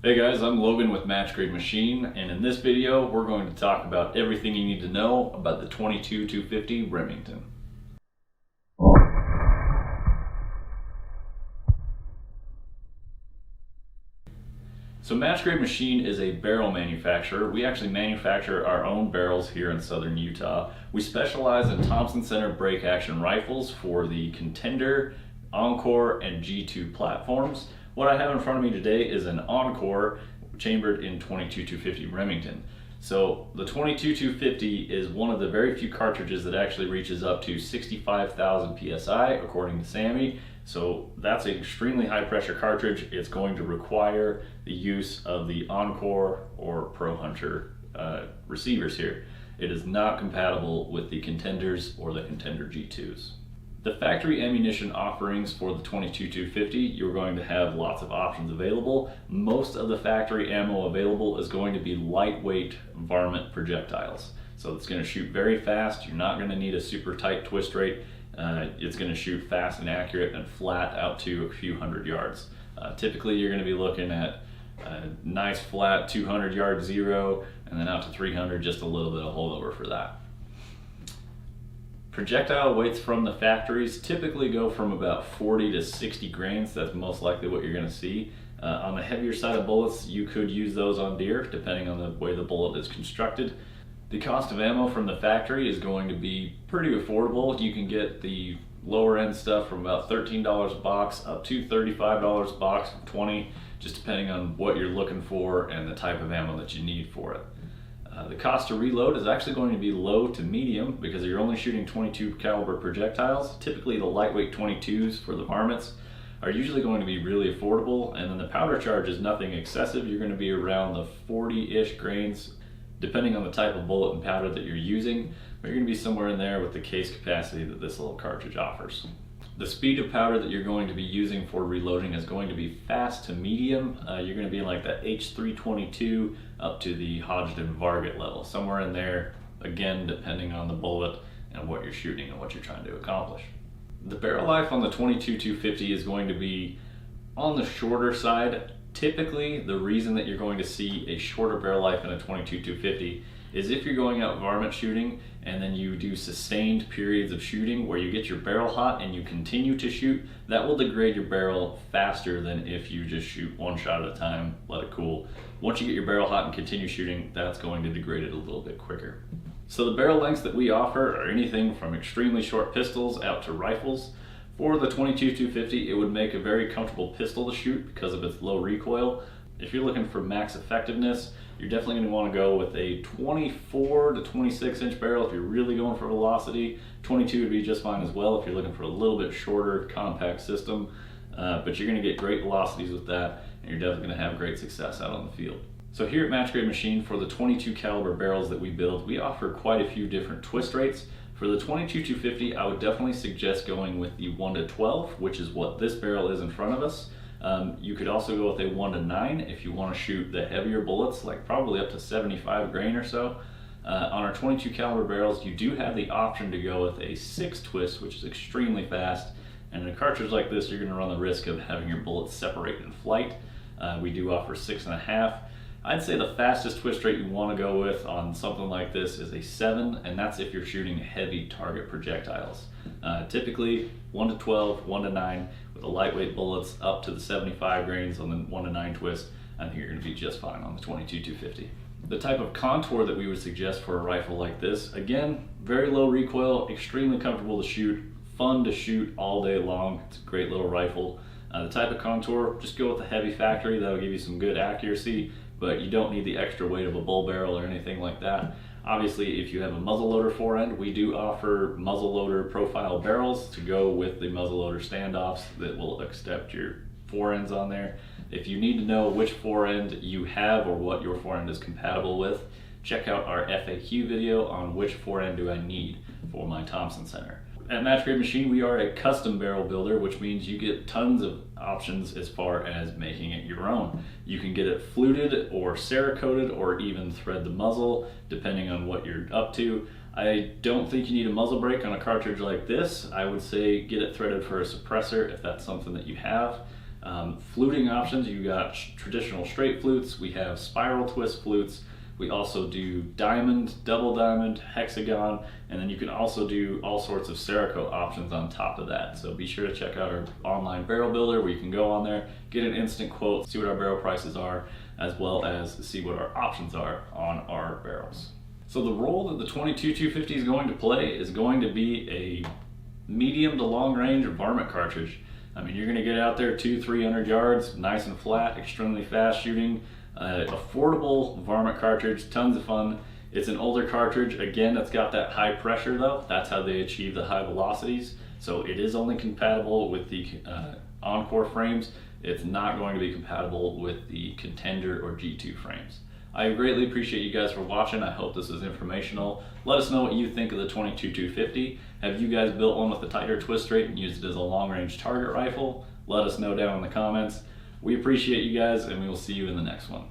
Hey guys, I'm Logan with Match Grade Machine, and in this video we're going to talk about everything you need to know about the 22-250 Remington. So Match Grade Machine is a barrel manufacturer. We actually manufacture our own barrels here in southern Utah. We specialize in Thompson Center break action rifles for the Contender, Encore, and G2 platforms. What I have in front of me today is an Encore chambered in 22-250 Remington. So the 22-250 is one of the very few cartridges that actually reaches up to 65,000 PSI according to SAAMI. So that's an extremely high pressure cartridge. It's going to require the use of the Encore or Pro Hunter receivers here. It is not compatible with the Contenders or the Contender G2s. The factory ammunition offerings for the 22-250, you're going to have lots of options available. Most of the factory ammo available is going to be lightweight varmint projectiles. So it's going to shoot very fast. You're not going to need a super tight twist rate. It's going to shoot fast and accurate and flat out to a few hundred yards. Typically you're going to be looking at a nice flat 200 yard zero and then out to 300, just a little bit of holdover for that. Projectile weights from the factories typically go from about 40 to 60 grains. That's most likely what you're going to see. On the heavier side of bullets, you could use those on deer depending on the way the bullet is constructed. The cost of ammo from the factory is going to be pretty affordable. You can get the lower end stuff from about $13 a box up to $35 a box, $20, just depending on what you're looking for and the type of ammo that you need for it. The cost to reload is actually going to be low to medium because you're only shooting 22 caliber projectiles. Typically the lightweight 22s for the varmints are usually going to be really affordable, and then the powder charge is nothing excessive. You're going to be around the 40-ish grains depending on the type of bullet and powder that you're using, but you're going to be somewhere in there with the case capacity that this little cartridge offers. The speed of powder that you're going to be using for reloading is going to be fast to medium. You're going to be in like that H322 up to the Hodgdon Varget level, somewhere in there, again depending on the bullet and what you're shooting and what you're trying to accomplish. The barrel life on the 22-250 is going to be on the shorter side. Typically the reason that you're going to see a shorter barrel life in a 22-250 is if you're going out varmint shooting and then you do sustained periods of shooting where you get your barrel hot and you continue to shoot, that will degrade your barrel faster than if you just shoot one shot at a time, let it cool. Once you get your barrel hot and continue shooting, that's going to degrade it a little bit quicker. So the barrel lengths that we offer are anything from extremely short pistols out to rifles. For the 22-250, it would make a very comfortable pistol to shoot because of its low recoil. If you're looking for max effectiveness, you're definitely going to want to go with a 24 to 26 inch barrel if you're really going for velocity. 22 would be just fine as well if you're looking for a little bit shorter compact system, but you're going to get great velocities with that, and you're definitely going to have great success out on the field. So here at Match Grade Machine, for the 22 caliber barrels that we build, we offer quite a few different twist rates. For the 22-250, I would definitely suggest going with the 1-12, which is what this barrel is in front of us. You could also go with a 1-9 if you want to shoot the heavier bullets, like probably up to 75 grain or so. On our 22 caliber barrels, you do have the option to go with a 6 twist, which is extremely fast. And in a cartridge like this, you're going to run the risk of having your bullets separate in flight. We do offer 6.5. I'd say the fastest twist rate you want to go with on something like this is a 7, and that's if you're shooting heavy target projectiles. Typically 1-12, 1-9 with the lightweight bullets up to the 75 grains on the 1-9 twist. I think you're going to be just fine on the 22-250. The type of contour that we would suggest for a rifle like this, again, very low recoil, extremely comfortable to shoot, fun to shoot all day long. It's a great little rifle. The type of contour, just go with the heavy factory. That'll give you some good accuracy, but you don't need the extra weight of a bull barrel or anything like that. Obviously, if you have a muzzleloader forend, we do offer muzzleloader profile barrels to go with the muzzleloader standoffs that will accept your forends on there. If you need to know which forend you have or what your forend is compatible with, check out our FAQ video on which forend do I need for my Thompson Center. At Match Grade Machine, we are a custom barrel builder, which means you get tons of options as far as making it your own. You can get it fluted or Cerakoted or even thread the muzzle, depending on what you're up to. I don't think you need a muzzle brake on a cartridge like this. I would say get it threaded for a suppressor if that's something that you have. Fluting options, you got traditional straight flutes, we have spiral twist flutes, we also do diamond, double diamond, hexagon, and then you can also do all sorts of Cerakote options on top of that. So be sure to check out our online barrel builder where you can go on there, get an instant quote, see what our barrel prices are, as well as see what our options are on our barrels. So the role that the 22-250 is going to play is going to be a medium to long range varmint cartridge. I mean, you're going to get out there 200-300 yards, nice and flat, extremely fast shooting, affordable varmint cartridge, tons of fun. It's an older cartridge, again, it's got that high pressure though. That's how they achieve the high velocities. So it is only compatible with the Encore frames. It's not going to be compatible with the Contender or G2 frames. I greatly appreciate you guys for watching. I hope this was informational. Let us know what you think of the 22-250. Have you guys built one with a tighter twist rate and used it as a long-range target rifle? Let us know down in the comments. We appreciate you guys, and we will see you in the next one.